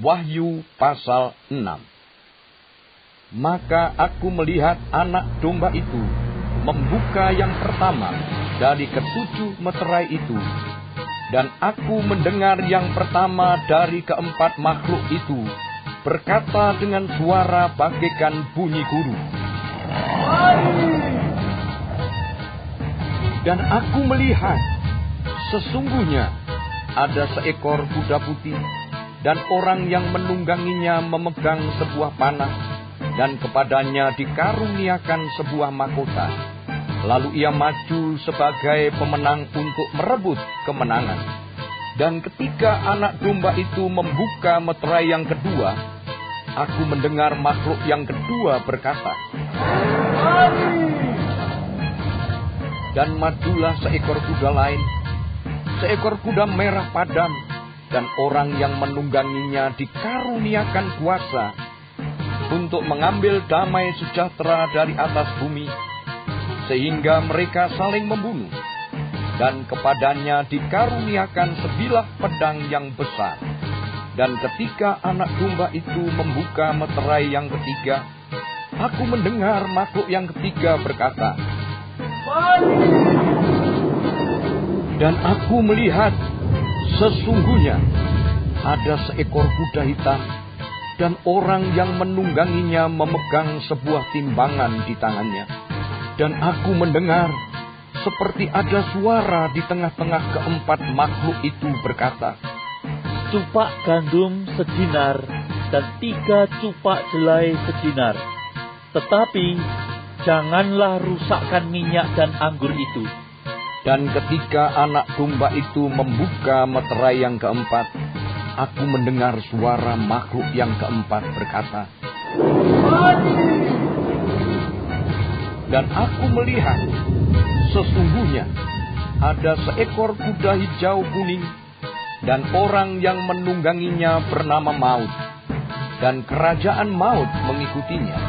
Wahyu pasal 6. Maka aku melihat anak domba itu membuka yang pertama dari ketujuh meterai itu, dan aku mendengar yang pertama dari keempat makhluk itu berkata dengan suara bagaikan bunyi guru. Dan aku melihat, sesungguhnya ada seekor kuda putih, dan orang yang menungganginya memegang sebuah panah, dan kepadanya dikaruniakan sebuah mahkota. Lalu ia maju sebagai pemenang untuk merebut kemenangan. Dan ketika anak domba itu membuka meterai yang kedua, aku mendengar makhluk yang kedua berkata, dan majulah seekor kuda lain, seekor kuda merah padam, dan orang yang menungganginya dikaruniakan kuasa untuk mengambil damai sejahtera dari atas bumi, sehingga mereka saling membunuh. Dan kepadanya dikaruniakan sebilah pedang yang besar. Dan ketika anak domba itu membuka meterai yang ketiga, aku mendengar makhluk yang ketiga berkata, dan aku melihat, sesungguhnya ada seekor kuda hitam, dan orang yang menungganginya memegang sebuah timbangan di tangannya. Dan aku mendengar seperti ada suara di tengah-tengah keempat makhluk itu berkata, cupak gandum sedinar dan 3 cupak jelai sedinar. Tetapi janganlah rusakkan minyak dan anggur itu. Dan ketika anak domba itu membuka meterai yang keempat, aku mendengar suara makhluk yang keempat berkata, dan aku melihat, sesungguhnya ada seekor kuda hijau kuning, dan orang yang menungganginya bernama Maut, dan kerajaan maut mengikutinya.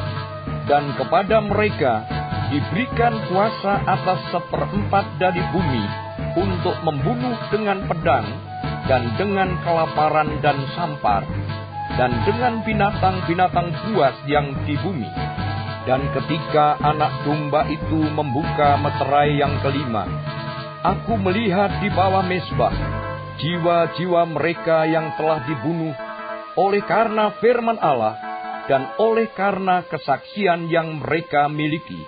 Dan kepada mereka diberikan kuasa atas 1/4 dari bumi untuk membunuh dengan pedang, dan dengan kelaparan dan sampar, dan dengan binatang-binatang buas yang di bumi. Dan ketika anak domba itu membuka meterai yang kelima, aku melihat di bawah mezbah jiwa-jiwa mereka yang telah dibunuh oleh karena firman Allah dan oleh karena kesaksian yang mereka miliki.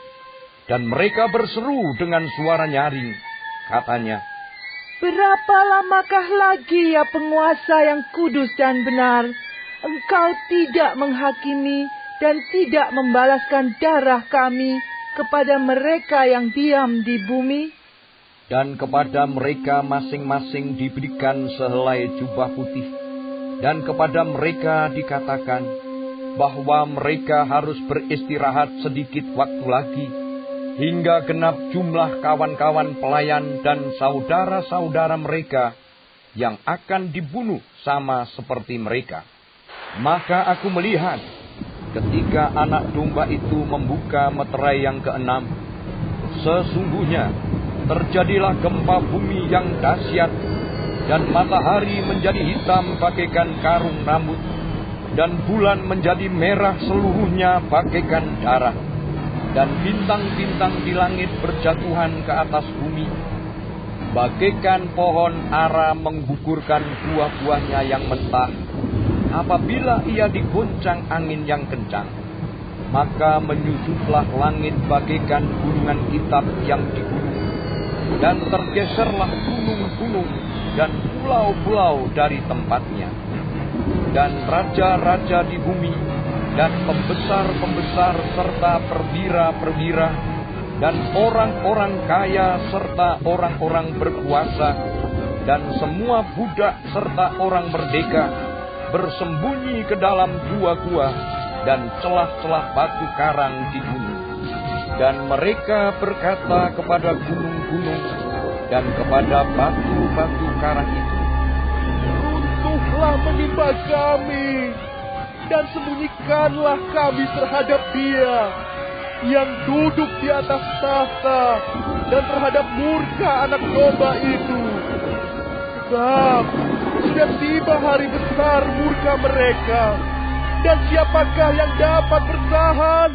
Dan mereka berseru dengan suara nyaring, katanya, berapa lamakah lagi ya penguasa yang kudus dan benar, engkau tidak menghakimi dan tidak membalaskan darah kami kepada mereka yang diam di bumi? Dan kepada mereka masing-masing diberikan sehelai jubah putih, dan kepada mereka dikatakan bahwa mereka harus beristirahat sedikit waktu lagi, hingga genap jumlah kawan-kawan pelayan dan saudara-saudara mereka yang akan dibunuh sama seperti mereka. Maka aku melihat, ketika anak domba itu membuka meterai yang keenam, sesungguhnya terjadilah gempa bumi yang dahsyat, dan matahari menjadi hitam bagaikan karung rambut, dan bulan menjadi merah seluruhnya bagaikan darah, dan bintang-bintang di langit berjatuhan ke atas bumi, bagaikan pohon ara menggugurkan buah-buahnya yang mentah apabila ia digoncang angin yang kencang. Maka menyusutlah langit bagaikan gunungan hitam yang digulung, dan tergeserlah gunung-gunung dan pulau-pulau dari tempatnya. Dan raja-raja di bumi, dan pembesar-pembesar serta perwira-perwira, dan orang-orang kaya serta orang-orang berkuasa, dan semua budak serta orang merdeka, bersembunyi ke dalam gua-gua dan celah-celah batu karang di gunung. Dan mereka berkata kepada gunung-gunung dan kepada batu-batu karang itu, runtuhlah menimpa kami, dan sembunyikanlah kami terhadap Dia yang duduk di atas tahta dan terhadap murka anak domba itu. Sebab sudah tiba hari besar murka mereka. Dan siapakah yang dapat bertahan